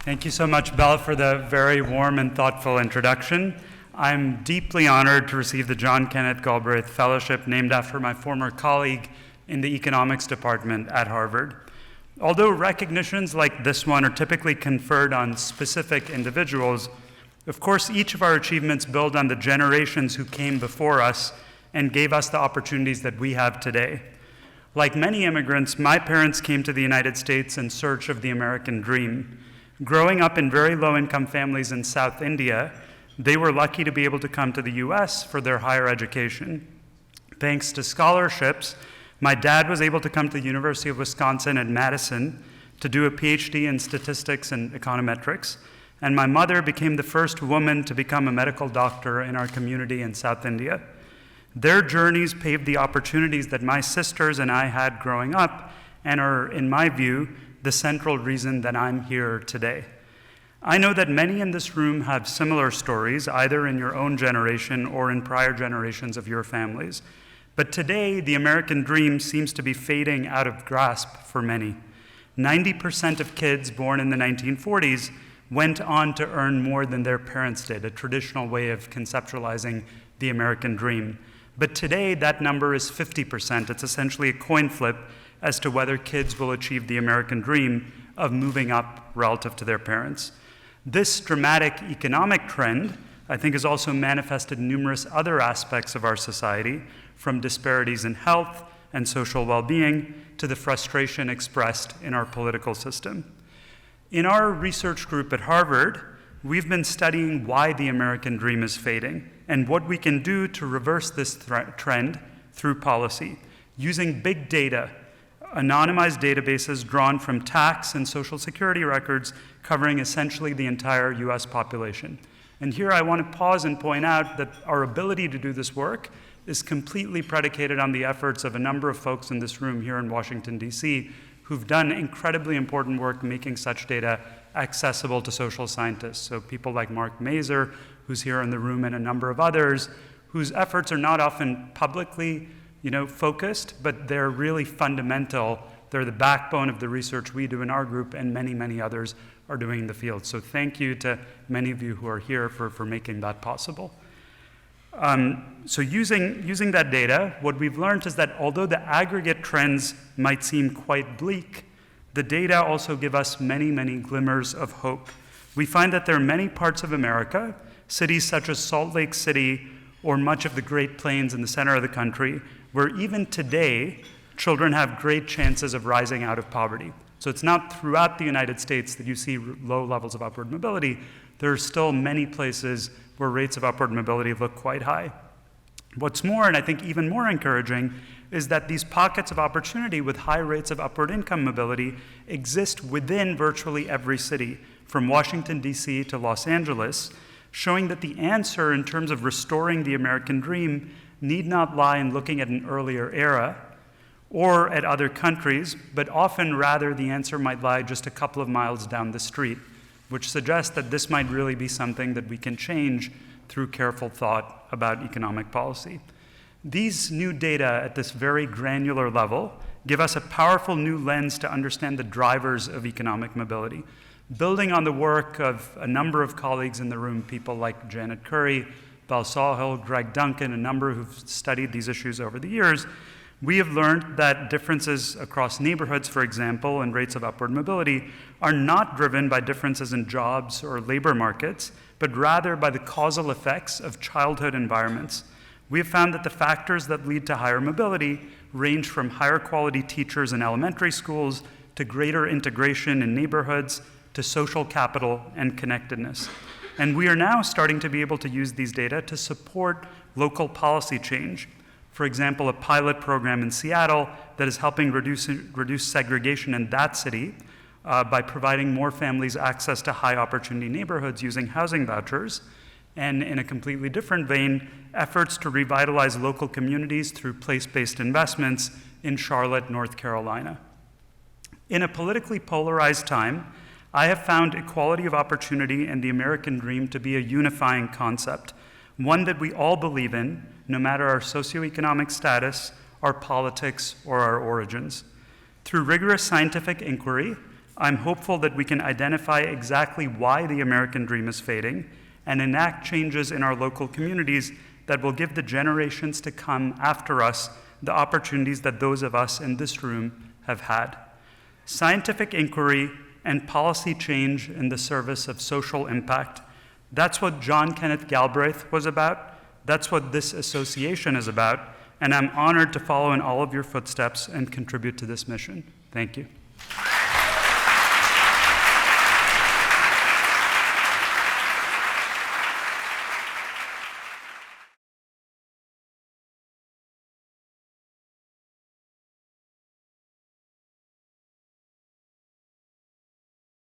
Thank you so much, Belle, for the very warm and thoughtful introduction. I'm deeply honored to receive the John Kenneth Galbraith Fellowship, named after my former colleague in the economics department at Harvard. Although recognitions like this one are typically conferred on specific individuals, of course, each of our achievements build on the generations who came before us and gave us the opportunities that we have today. Like many immigrants, my parents came to the United States in search of the American dream. Growing up in very low-income families in South India, they were lucky to be able to come to the US for their higher education. Thanks to scholarships, my dad was able to come to the University of Wisconsin at Madison to do a PhD in statistics and econometrics, and my mother became the first woman to become a medical doctor in our community in South India. Their journeys paved the opportunities that my sisters and I had growing up and are, in my view, the central reason that I'm here today. I know that many in this room have similar stories, either in your own generation or in prior generations of your families. But today, the American dream seems to be fading out of grasp for many. 90% of kids born in the 1940s went on to earn more than their parents did, a traditional way of conceptualizing the American dream. But today, that number is 50%. It's essentially a coin flip as to whether kids will achieve the American dream of moving up relative to their parents. This dramatic economic trend, I think, is also manifested in numerous other aspects of our society, from disparities in health and social well-being to the frustration expressed in our political system. In our research group at Harvard, we've been studying why the American dream is fading and what we can do to reverse this trend through policy, using big data, anonymized databases drawn from tax and social security records covering essentially the entire US population. And here I want to pause and point out that our ability to do this work is completely predicated on the efforts of a number of folks in this room here in Washington, DC, who've done incredibly important work making such data accessible to social scientists. So people like Mark Mazur, who's here in the room, and a number of others, whose efforts are not often publicly focused, but they're really fundamental. They're the backbone of the research we do in our group, and many, many others are doing in the field. So thank you to many of you who are here for making that possible. So using that data, what we've learned is that although the aggregate trends might seem quite bleak, the data also give us many, many glimmers of hope. We find that there are many parts of America, cities such as Salt Lake City or much of the Great Plains in the center of the country, where even today, children have great chances of rising out of poverty. So it's not throughout the United States that you see low levels of upward mobility. There are still many places where rates of upward mobility look quite high. What's more, and I think even more encouraging, is that these pockets of opportunity with high rates of upward income mobility exist within virtually every city, from Washington, D.C. to Los Angeles, showing that the answer in terms of restoring the American dream need not lie in looking at an earlier era or at other countries, but often rather the answer might lie just a couple of miles down the street, which suggests that this might really be something that we can change through careful thought about economic policy. These new data at this very granular level give us a powerful new lens to understand the drivers of economic mobility. Building on the work of a number of colleagues in the room, people like Janet Curry, Belle Sawhill, Greg Duncan, a number who've studied these issues over the years, we have learned that differences across neighborhoods, for example, and rates of upward mobility are not driven by differences in jobs or labor markets, but rather by the causal effects of childhood environments. We have found that the factors that lead to higher mobility range from higher quality teachers in elementary schools to greater integration in neighborhoods to social capital and connectedness. And we are now starting to be able to use these data to support local policy change. For example, a pilot program in Seattle that is helping reduce segregation in that city by providing more families access to high opportunity neighborhoods using housing vouchers. And in a completely different vein, efforts to revitalize local communities through place-based investments in Charlotte, North Carolina. In a politically polarized time, I have found equality of opportunity and the American dream to be a unifying concept, one that we all believe in, no matter our socioeconomic status, our politics, or our origins. Through rigorous scientific inquiry, I'm hopeful that we can identify exactly why the American dream is fading and enact changes in our local communities that will give the generations to come after us the opportunities that those of us in this room have had. Scientific inquiry and policy change in the service of social impact. That's what John Kenneth Galbraith was about. That's what this association is about. And I'm honored to follow in all of your footsteps and contribute to this mission. Thank you.